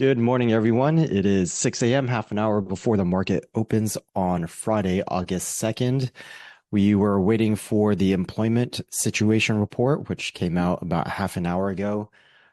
Good morning, everyone. It is 6 a.m., half an hour before the market opens on Friday, August 2nd. We were waiting for the employment situation report, which came out about half an hour ago.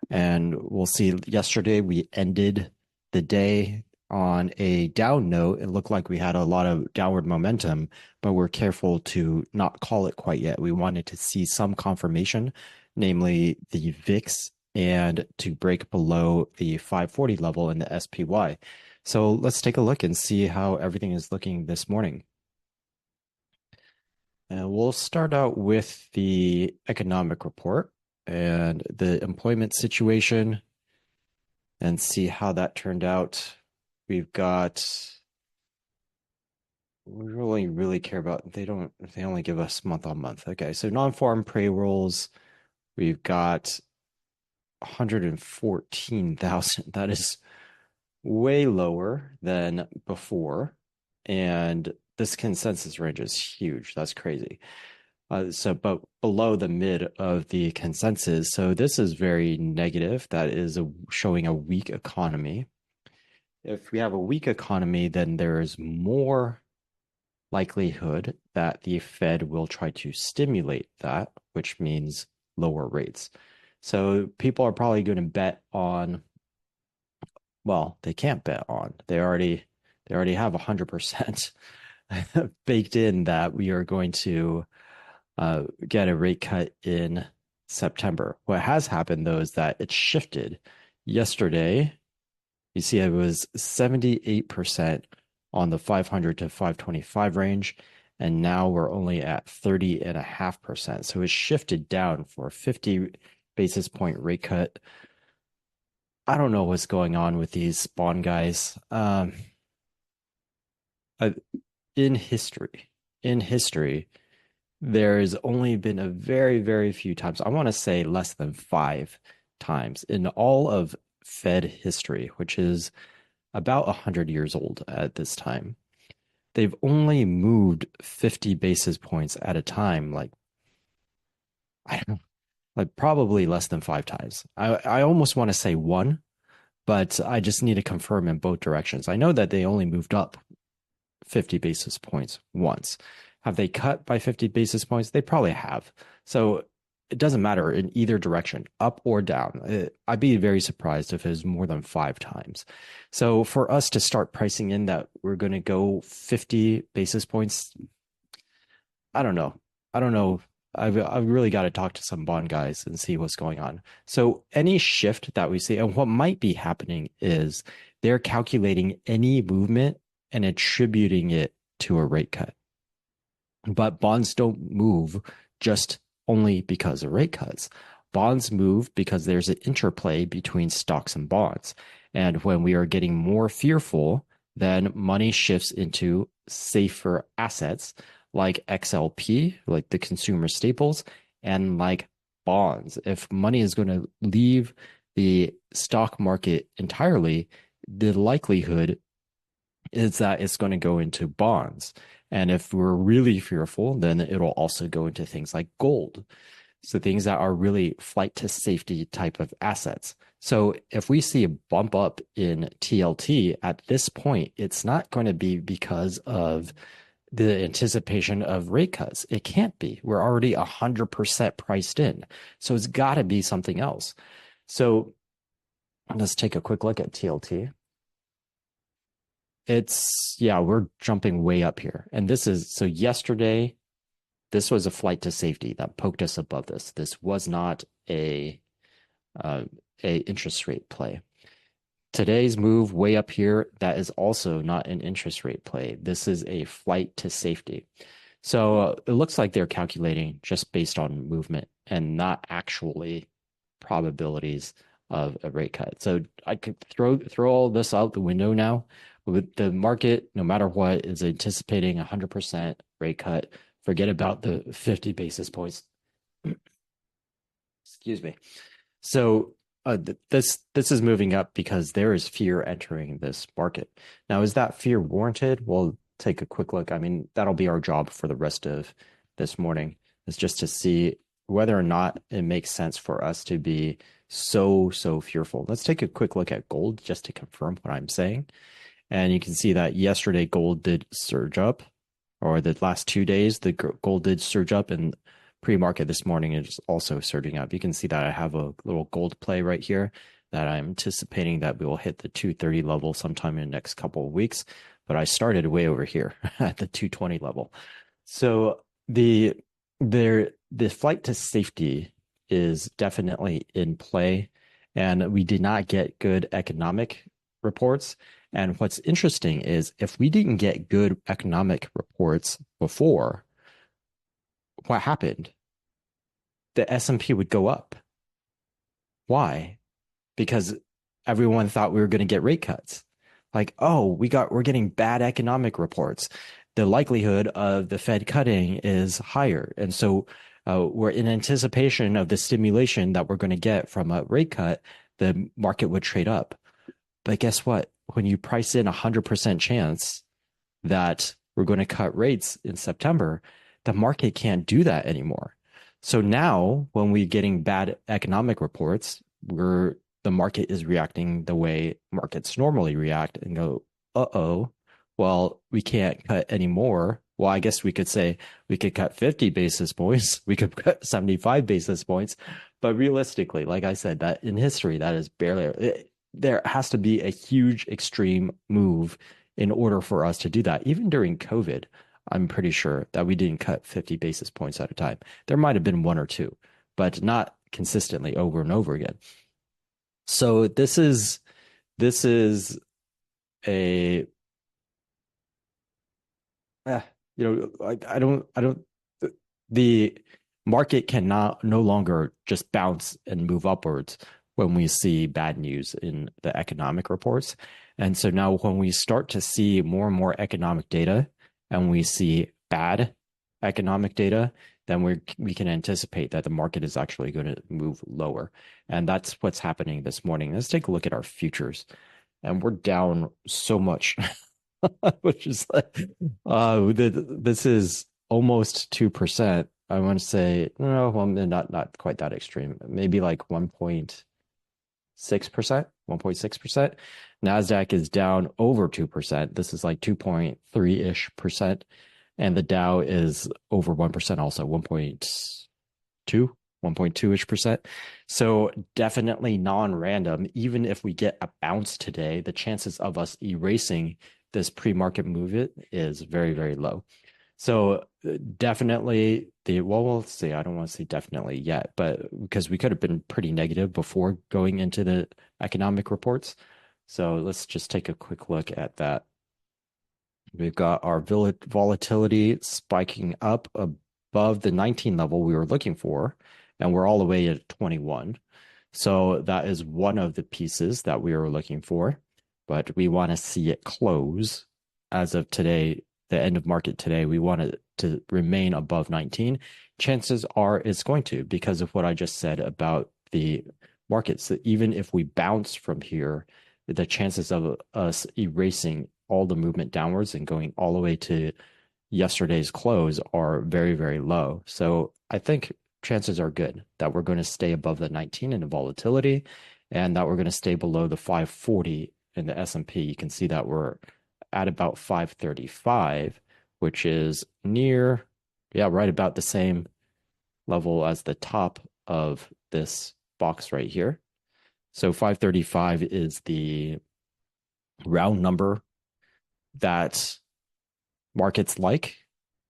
And we'll see, yesterday we ended the day on a down note. It looked like we had a lot of downward momentum, but we're careful to not call it quite yet. We wanted to see some confirmation, namely the VIX, and to break below the 540 level in the SPY. So let's take a look and see how everything is looking this morning. And we'll start out with the economic report and the employment situation and see how that turned out. We really care about, they only give us month on month. Okay, so non-farm payrolls, we've got 114,000. That is way lower than before. And this consensus range is huge. That's crazy. But below the mid of the consensus. So this is very negative. That is showing a weak economy. If we have a weak economy, then there is more likelihood that the Fed will try to stimulate that, which means lower rates. So people are probably going to bet on, well, they can't bet on. They already have 100% baked in that we are going to get a rate cut in September. What has happened though is that it shifted. Yesterday, you see it was 78% on the 500 to 525 range, and now we're only at 30.5%. So it shifted down for a 50 basis point rate cut. I don't know what's going on with these bond guys. In history, there's only been a very few times, I want to say less than 5 times in all of Fed history, which is about 100 years old at this time. They've only moved 50 basis points at a time, like, I don't know, like probably less than 5 times. I almost want to say one, but I just need to confirm in both directions. I know that they only moved up 50 basis points once. Have they cut by 50 basis points? They probably have. So it doesn't matter in either direction, up or down. I'd be very surprised if it was more than 5 times. So for us to start pricing in that we're going to go 50 basis points, I don't know. I don't know. I've really got to talk to some bond guys and see what's going on. So any shift that we see, and what might be happening is they're calculating any movement and attributing it to a rate cut. But bonds don't move just only because of rate cuts. Bonds move because there's an interplay between stocks and bonds. And when we are getting more fearful, then money shifts into safer assets like XLP, like the consumer staples, and like bonds. If money is going to leave the stock market entirely, the likelihood is that it's going to go into bonds. And if we're really fearful, then it'll also go into things like gold. So things that are really flight to safety type of assets. So if we see a bump up in TLT at this point, it's not going to be because of the anticipation of rate cuts. It can't be. We're already 100% priced in. So it's got to be something else. So let's take a quick look at TLT. We're jumping way up here. And so yesterday, this was a flight to safety that poked us above this. This was not a interest rate play. Today's move way up here, that is also not an interest rate play. This is a flight to safety. So it looks like they're calculating just based on movement and not actually probabilities of a rate cut. So I could throw all this out the window now. With the market, no matter what, is anticipating 100% rate cut. Forget about the 50 basis points. Excuse me. So this is moving up because there is fear entering this market. Now, is that fear warranted? We'll take a quick look. I mean, that'll be our job for the rest of this morning, is just to see whether or not it makes sense for us to be so fearful. Let's take a quick look at gold just to confirm what I'm saying. And you can see that yesterday gold did surge up, or the last 2 days, the gold did surge up, and pre-market this morning is also surging up. You can see that I have a little gold play right here that I'm anticipating that we will hit the 230 level sometime in the next couple of weeks. But I started way over here at the 220 level. So the flight to safety is definitely in play, and we did not get good economic reports. And what's interesting is if we didn't get good economic reports before, what happened? The S&P would go up. Why? Because everyone thought we were going to get rate cuts. Like, oh, we're getting bad economic reports. The likelihood of the Fed cutting is higher. And so we're in anticipation of the stimulation that we're going to get from a rate cut, the market would trade up. But guess what? When you price in 100% chance that we're going to cut rates in September, the market can't do that anymore. So now when we're getting bad economic reports, the market is reacting the way markets normally react and go, uh-oh, well, we can't cut anymore. Well, I guess we could say we could cut 50 basis points. We could cut 75 basis points. But realistically, like I said, that in history, that is barely, there has to be a huge extreme move in order for us to do that. Even during COVID, I'm pretty sure that we didn't cut 50 basis points at a time. There might have been one or two, but not consistently over and over again. So this is a I don't the market cannot no longer just bounce and move upwards when we see bad news in the economic reports. And so now when we start to see more and more economic data and we see bad economic data, then we can anticipate that the market is actually going to move lower. And that's what's happening this morning. Let's take a look at our futures. And we're down so much, which is like, this is almost 2%. I want to say, no, well, not quite that extreme. Maybe like 1.6%, 1.6%. NASDAQ is down over 2%. This is like 2.3-ish percent. And the Dow is over 1% also, 1.2, 1.2-ish percent. So definitely non-random. Even if we get a bounce today, the chances of us erasing this pre-market movement is very, very low. So definitely we'll see. I don't want to say definitely yet, but because we could have been pretty negative before going into the economic reports. So let's just take a quick look at that. We've got our volatility spiking up above the 19 level we were looking for, and we're all the way at 21. So that is one of the pieces that we were looking for, but we want to see it close as of today, the end of market today. We want it to remain above 19. Chances are it's going to, because of what I just said about the markets, that even if we bounce from here, the chances of us erasing all the movement downwards and going all the way to yesterday's close are very, very low. So I think chances are good that we're going to stay above the 19 in the volatility and that we're going to stay below the 540 in the S&P. You can see that we're at about 535, which is near, right about the same level as the top of this box right here. So 535 is the round number that markets like.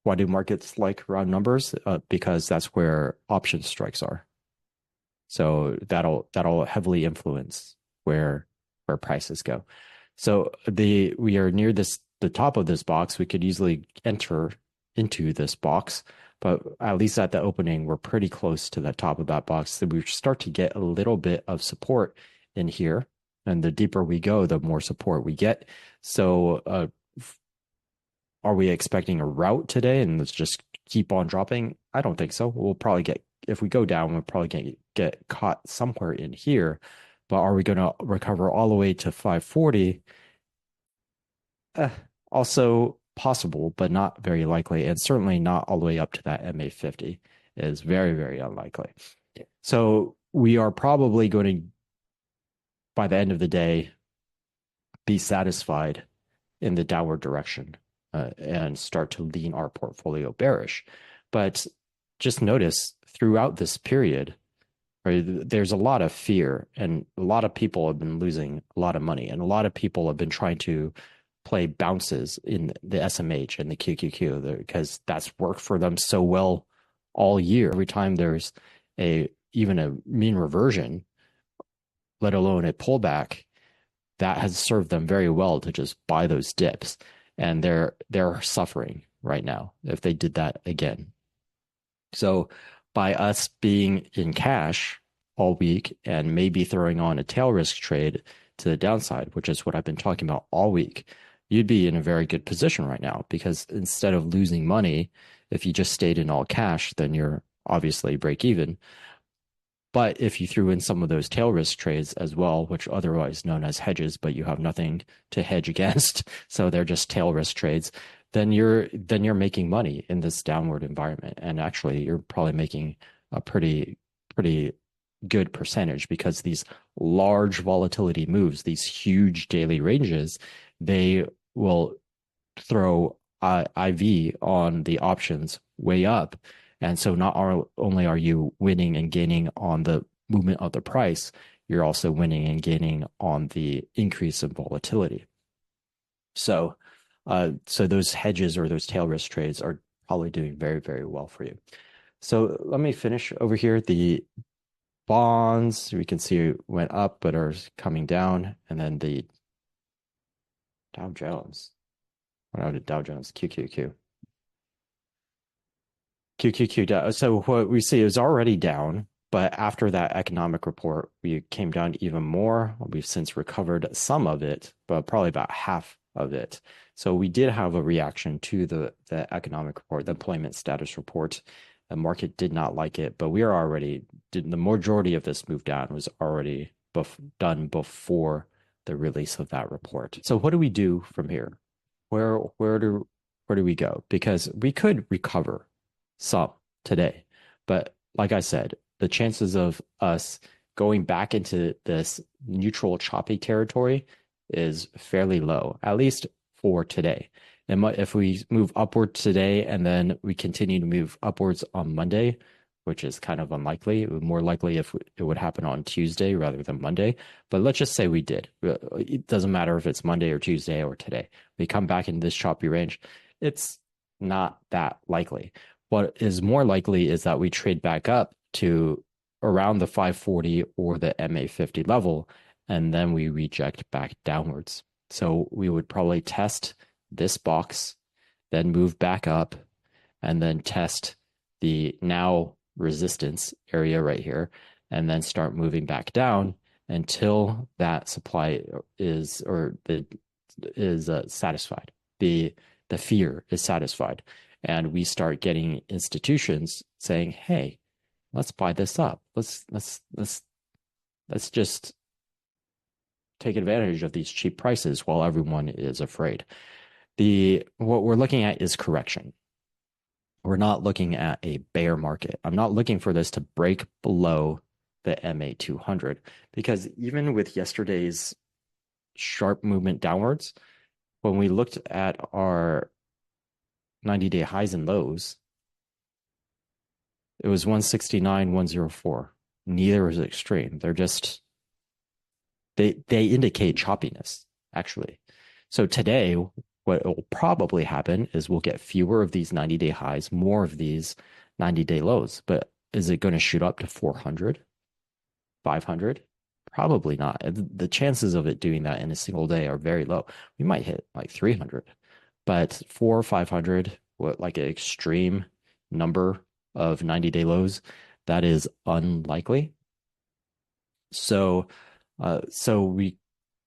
Why do markets like round numbers? Because that's where option strikes are. So that'll heavily influence where prices go. So we are near the top of this box. We could easily enter into this box, but at least at the opening, we're pretty close to the top of that box. So we start to get a little bit of support in here. And the deeper we go, the more support we get. So are we expecting a rout today and let's just keep on dropping? I don't think so. We'll probably if we go down, we'll probably get caught somewhere in here. But are we going to recover all the way to 540? Also possible, but not very likely, and certainly not all the way up to that MA50. is very, very unlikely. So we are probably going to, by the end of the day, be satisfied in the downward direction and start to lean our portfolio bearish. But just notice throughout this period, right, there's a lot of fear, and a lot of people have been losing a lot of money, and a lot of people have been trying to play bounces in the SMH and the QQQ because that's worked for them so well all year. Every time there's even a mean reversion, let alone a pullback, that has served them very well to just buy those dips, and they're suffering right now if they did that again. So by us being in cash all week and maybe throwing on a tail risk trade to the downside, which is what I've been talking about all week, you'd be in a very good position right now, because instead of losing money, if you just stayed in all cash, then you're obviously break even. But if you threw in some of those tail risk trades as well, which are otherwise known as hedges, but you have nothing to hedge against, so they're just tail risk trades, then you're making money in this downward environment. And actually, you're probably making a pretty good percentage, because these large volatility moves, these huge daily ranges, they will throw IV on the options way up. And so not only are you winning and gaining on the movement of the price, you're also winning and gaining on the increase in volatility. So those hedges or those tail risk trades are probably doing very, very well for you. So let me finish over here. The bonds, we can see went up but are coming down. And then the Dow Jones. What out of Dow Jones? QQQ. QQQ. So what we see is already down, but after that economic report, we came down even more. We've since recovered some of it, but probably about half of it. So we did have a reaction to the economic report, the employment status report. The market did not like it, but the majority of this move down was already done before the release of that report. So what do we do from here? Where do we go? Because we could recover some today, but like I said, the chances of us going back into this neutral choppy territory is fairly low, at least for today. And if we move upward today and then we continue to move upwards on Monday, which is kind of unlikely, it would more likely if it would happen on Tuesday rather than Monday. But let's just say we did. It doesn't matter if it's Monday or Tuesday or today. We come back in this choppy range. It's not that likely. What is more likely is that we trade back up to around the 540 or the MA50 level, and then we reject back downwards. So we would probably test this box, then move back up, and then test the now resistance area right here, and then start moving back down until that supply is satisfied. The fear is satisfied, and we start getting institutions saying, "Hey, let's buy this up. Let's just take advantage of these cheap prices while everyone is afraid." What we're looking at is correction. We're not looking at a bear market. I'm not looking for this to break below the MA200, because even with yesterday's sharp movement downwards, when we looked at our 90-day highs and lows, it was 169, 104. Neither is extreme. They're just, they indicate choppiness, actually. So today, what will probably happen is we'll get fewer of these 90-day highs, more of these 90-day lows. But is it going to shoot up to 400, 500? Probably not. The chances of it doing that in a single day are very low. We might hit like 300, but 400 or 500, like an extreme number of 90-day lows, that is unlikely. So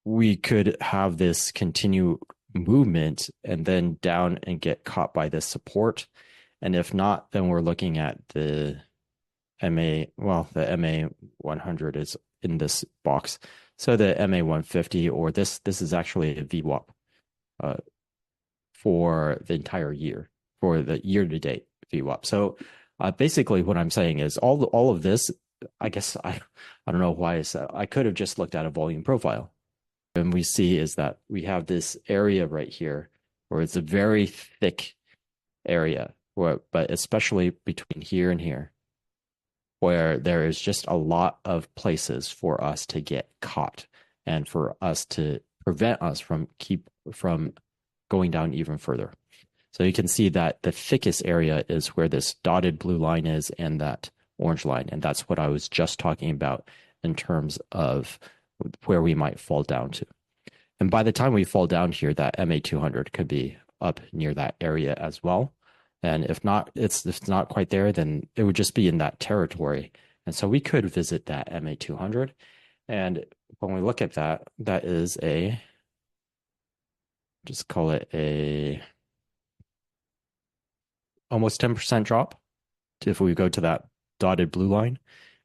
we could have this continue movement and then down and get caught by this support. And if not, then we're looking at the MA 100 is in this box. So the MA 150, or this is actually a VWAP for the entire year, for the year to date VWAP. So Basically, what I'm saying is all of this. I guess I don't know why I could have just looked at a volume profile, and we see is that we have this area right here where it's a very thick area, where but especially between here and here, where there is just a lot of places for us to get caught and for us to prevent us from going down even further. So you can see that the thickest area is where this dotted blue line is and that orange line. And that's what I was just talking about in terms of where we might fall down to. And by the time we fall down here, that MA200 could be up near that area as well. And if not, it's not quite there, then it would just be in that territory. And so we could visit that MA200. And when we look at that, that is just call it a almost 10% drop if we go to that dotted blue line.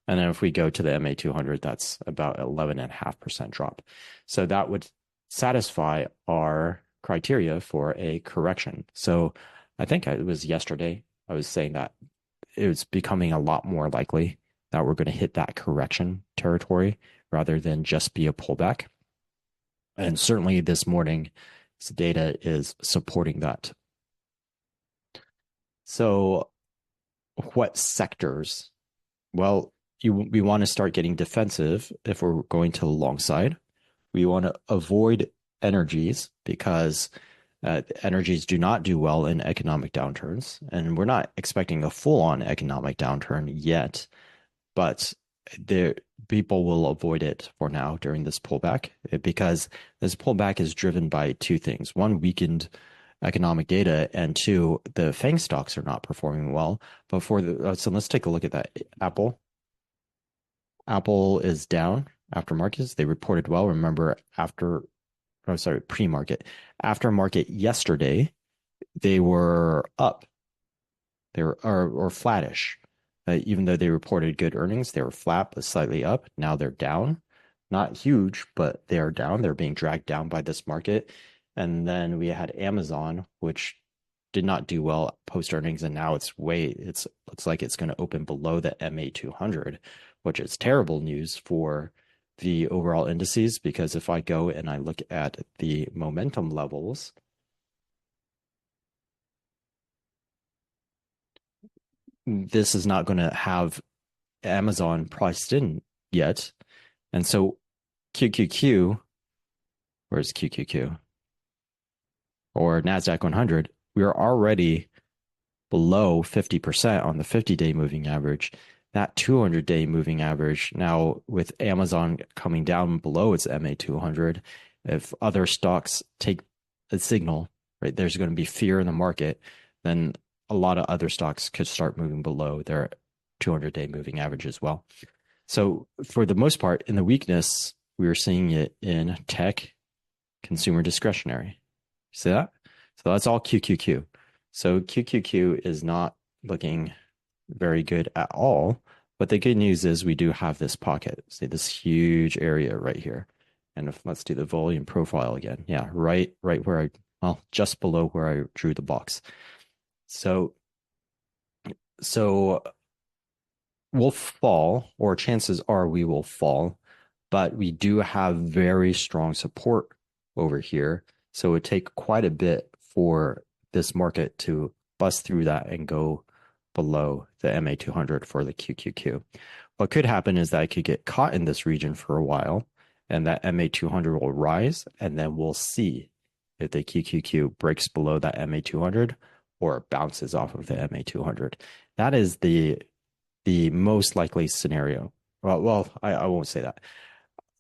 And then if we go to the MA200, that's about 11.5% drop. So that would satisfy our criteria for a correction. So I think it was yesterday, I was saying that it was becoming a lot more likely that we're going to hit that correction territory rather than just be a pullback. And certainly this morning, data is supporting that. So what sectors? Well, we want to start getting defensive if we're going to the long side. We want to avoid energies because energies do not do well in economic downturns. And we're not expecting a full-on economic downturn yet, but people will avoid it for now during this pullback because this pullback is driven by two things. One, weakened economic data, and two, the FANG stocks are not performing well. But so let's take a look at that. Apple is down after markets. They reported well. Remember, pre-market. After market yesterday, they were up. They were or flattish. Even though they reported good earnings, they were flat but slightly up. Now they're down. Not huge, but they are down. They're being dragged down by this market. And then we had Amazon, which did not do well post earnings, and now it looks like it's going to open below the MA200, which is terrible news for the overall indices, because if I go and I look at the momentum levels, this is not going to have Amazon priced in yet. And so QQQ, where's QQQ? Or NASDAQ 100, we are already below 50% on the 50-day moving average. That 200-day moving average, now with Amazon coming down below its MA200, if other stocks take a signal, right, there's going to be fear in the market, then a lot of other stocks could start moving below their 200-day moving average as well. So for the most part, in the weakness, we are seeing it in tech, consumer discretionary. See that? So that's all QQQ. So QQQ is not looking very good at all. But the good news is we do have this pocket, see this huge area right here. And let's do the volume profile again. Yeah, right where just below where I drew the box. So we'll fall, or chances are we will fall, but we do have very strong support over here. So it would take quite a bit for this market to bust through that and go below the MA200 for the QQQ. What could happen is that I could get caught in this region for a while, and that MA200 will rise, and then we'll see if the QQQ breaks below that MA200 or bounces off of the MA200. That is the most likely scenario. Well, I won't say that.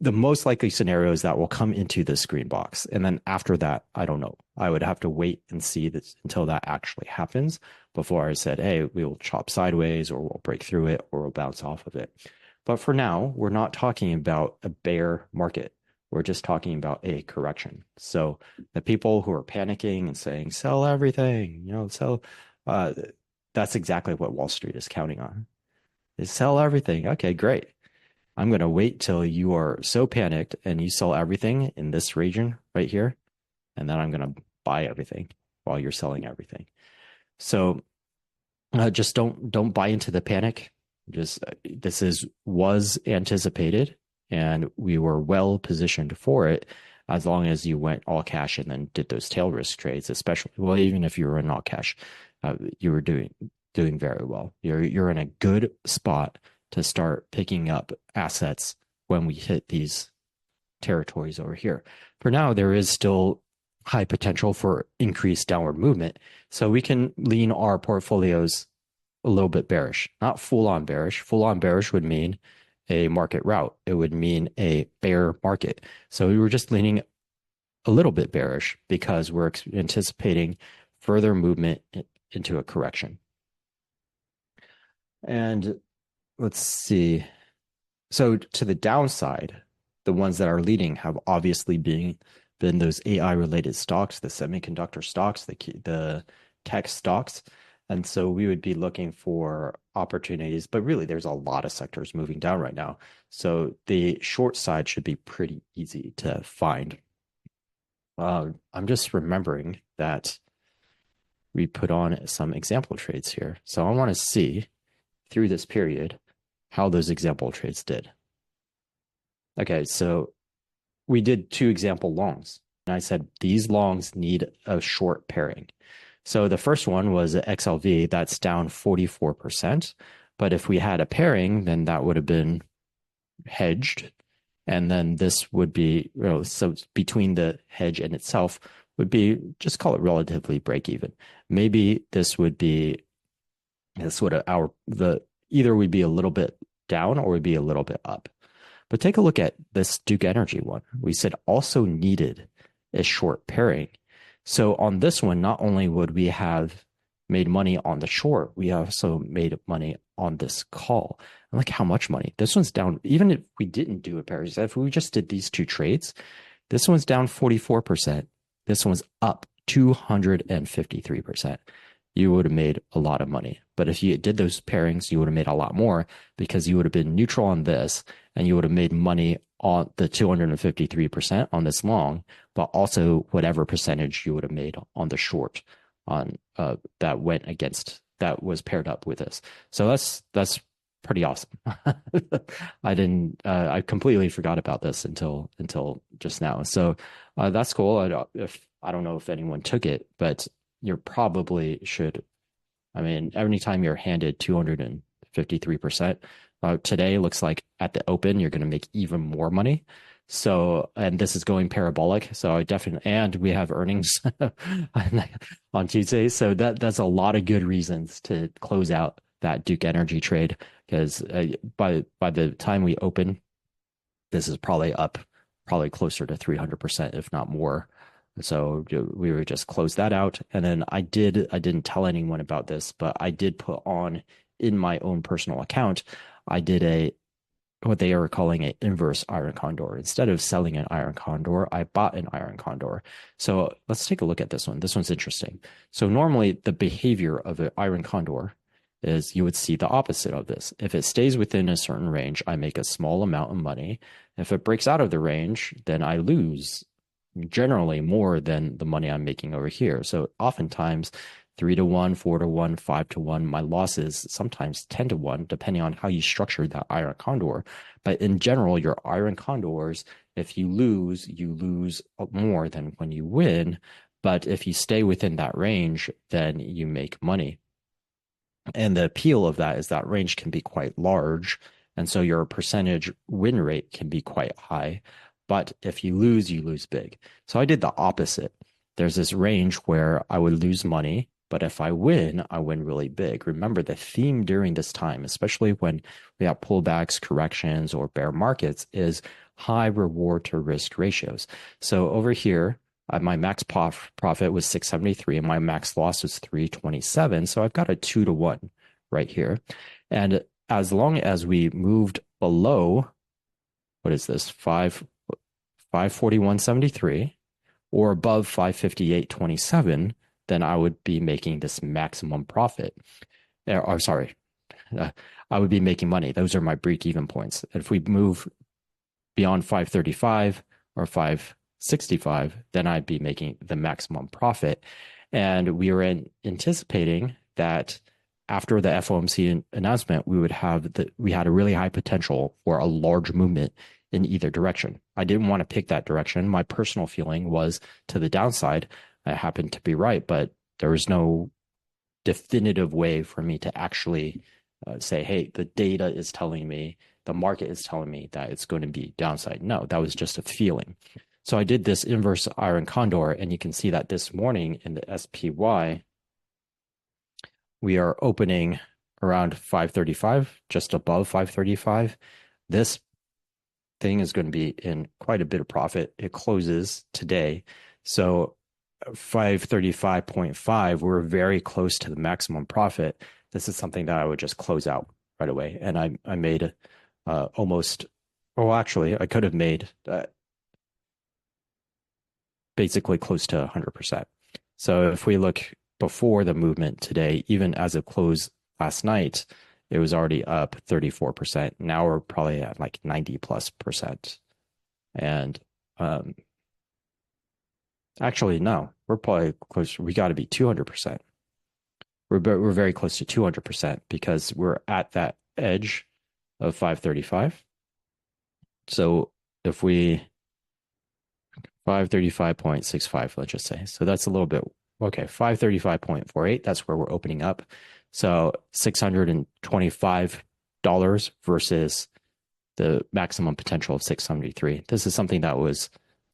The most likely scenario is that will come into this green box. And then after that, I don't know. I would have to wait and see this until that actually happens before I said, hey, we will chop sideways, or we'll break through it, or we'll bounce off of it. But for now, we're not talking about a bear market. We're just talking about a correction. So the people who are panicking and saying, sell everything, that's exactly what Wall Street is counting on. Is sell everything. Okay, great. I'm going to wait till you are so panicked and you sell everything in this region right here. And then I'm going to buy everything while you're selling everything. So Just don't buy into the panic. Just this is was anticipated, and we were well positioned for it as long as you went all cash and then did those tail risk trades, especially well, even if you were in all cash, you were doing very well. You're in a good spot to start picking up assets when we hit these territories over here. For now, there is still high potential for increased downward movement. So we can lean our portfolios a little bit bearish, not full on bearish. Full on bearish would mean a market rout. It would mean a bear market. So we were just leaning a little bit bearish because we're anticipating further movement into a correction. And let's see. So to the downside, the ones that are leading have obviously been those AI related stocks, the semiconductor stocks, the tech stocks. And so we would be looking for opportunities, but really there's a lot of sectors moving down right now. So the short side should be pretty easy to find. I'm just remembering that we put on some example trades here. So I want to see through this period how those example trades did. Okay, so we did 2 example longs. And I said these longs need a short pairing. So the first one was XLV, that's down 44%. But if we had a pairing, then that would have been hedged. And then this would be, so between the hedge and itself would be, just call it relatively break even. Maybe this would be, either we'd be a little bit down or we'd be a little bit up. But take a look at this Duke Energy one. We said also needed a short pairing. So on this one, not only would we have made money on the short, we also made money on this call. And look how much money. This one's down, even if we didn't do a pairing, if we just did these 2 trades, this one's down 44%. This one's up 253%. You would have made a lot of money. But if you did those pairings, you would have made a lot more because you would have been neutral on this and you would have made money on the 253% on this long, but also whatever percentage you would have made on the short on that was paired up with this. So that's pretty awesome. I completely forgot about this until just now. So that's cool. I don't know if anyone took it, but you probably should. I mean, every time you're handed 253%, today looks like at the open, you're going to make even more money. So, and this is going parabolic. So I definitely, and we have earnings on Tuesday. So that's a lot of good reasons to close out that Duke Energy trade because by the time we open, this is probably up closer to 300%, if not more. So we would just close that out. And then I didn't tell anyone about this, but I did put on in my own personal account, I did what they are calling an inverse iron condor. Instead of selling an iron condor, I bought an iron condor. So let's take a look at this one. This one's interesting. So normally the behavior of an iron condor is you would see the opposite of this. If it stays within a certain range, I make a small amount of money. If it breaks out of the range, then I lose generally more than the money I'm making over here. So oftentimes 3-to-1, 4-to-1, 5-to-1, my losses sometimes 10-to-1, depending on how you structure that iron condor. But in general, your iron condors, if you lose more than when you win. But if you stay within that range, then you make money. And the appeal of that is that range can be quite large. And so your percentage win rate can be quite high. But if you lose big. So I did the opposite. There's this range where I would lose money, but if I win really big. Remember the theme during this time, especially when we have pullbacks, corrections, or bear markets, is high reward to risk ratios. So over here, my max profit was 673 and my max loss was 327. So I've got a 2-to-1 right here. And as long as we moved below, what is this, 541.73 or above 558.27, then I would be making this maximum profit. Or sorry, I would be making money. Those are my break-even points. If we move beyond 535 or 565, then I'd be making the maximum profit. And we were anticipating that after the FOMC announcement, we had a really high potential for a large movement in either direction. I didn't want to pick that direction. My personal feeling was to the downside. I happened to be right, but there was no definitive way for me to actually say, hey, the data is telling me, the market is telling me that it's going to be downside. No, that was just a feeling. So I did this inverse iron condor, and you can see that this morning in the SPY, we are opening around 535, just above 535. This thing is going to be in quite a bit of profit. It closes today. So 535.5, we're very close to the maximum profit. This is something that I would just close out right away. And I made almost, well, actually, I could have made basically close to 100%. So if we look before the movement today, even as it closed last night, it was already up 34%. Now we're probably at like 90+%. And actually, no, we're probably close. We got to be 200%. We're very close to 200% because we're at that edge of 535. So if we 535.65, let's just say. So that's a little bit, okay, 535.48, that's where we're opening up. So $625 versus the maximum potential of 673. This is something that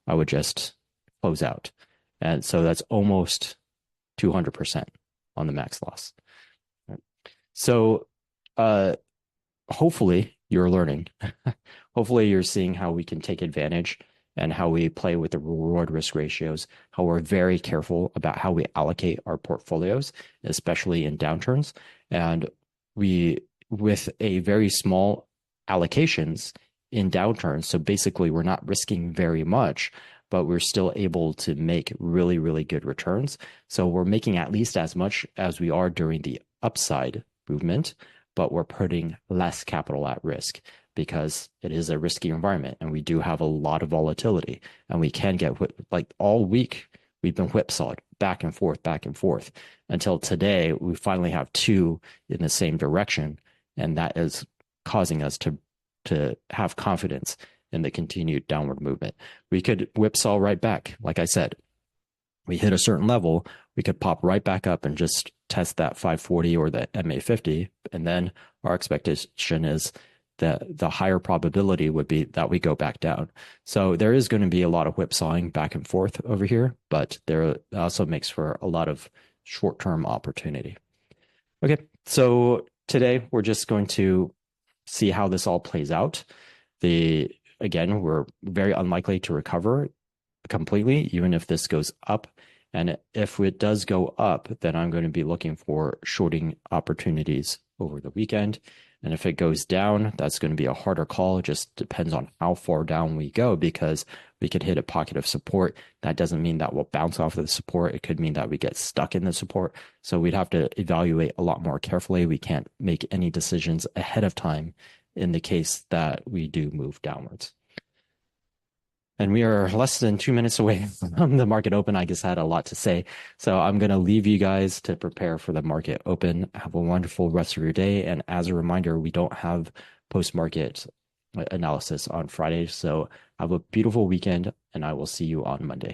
I would just close out. And so that's almost 200% on the max loss. So hopefully you're learning. Hopefully you're seeing how we can take advantage and how we play with the reward risk ratios, how we're very careful about how we allocate our portfolios, especially in downturns. And we, with a very small allocations in downturns, so basically we're not risking very much, but we're still able to make really, really good returns. So we're making at least as much as we are during the upside movement, but we're putting less capital at risk because it is a risky environment and we do have a lot of volatility and we can get like all week we've been whipsawed back and forth until today we finally have two in the same direction, and that is causing us to have confidence in the continued downward movement. We could whipsaw right back. Like I said, we hit a certain level, we could pop right back up and just test that 540 or the MA50. And then our expectation is that the higher probability would be that we go back down. So there is going to be a lot of whipsawing back and forth over here, but there also makes for a lot of short-term opportunity. Okay, so today we're just going to see how this all plays out. Again, we're very unlikely to recover completely, even if this goes up. And if it does go up, then I'm going to be looking for shorting opportunities over the weekend. And if it goes down, that's going to be a harder call. It just depends on how far down we go, because we could hit a pocket of support. That doesn't mean that we'll bounce off of the support. It could mean that we get stuck in the support. So we'd have to evaluate a lot more carefully. We can't make any decisions ahead of time in the case that we do move downwards. And we are less than 2 minutes away from the market open. I just had a lot to say. So I'm going to leave you guys to prepare for the market open. Have a wonderful rest of your day. And as a reminder, we don't have post-market analysis on Friday. So have a beautiful weekend, and I will see you on Monday.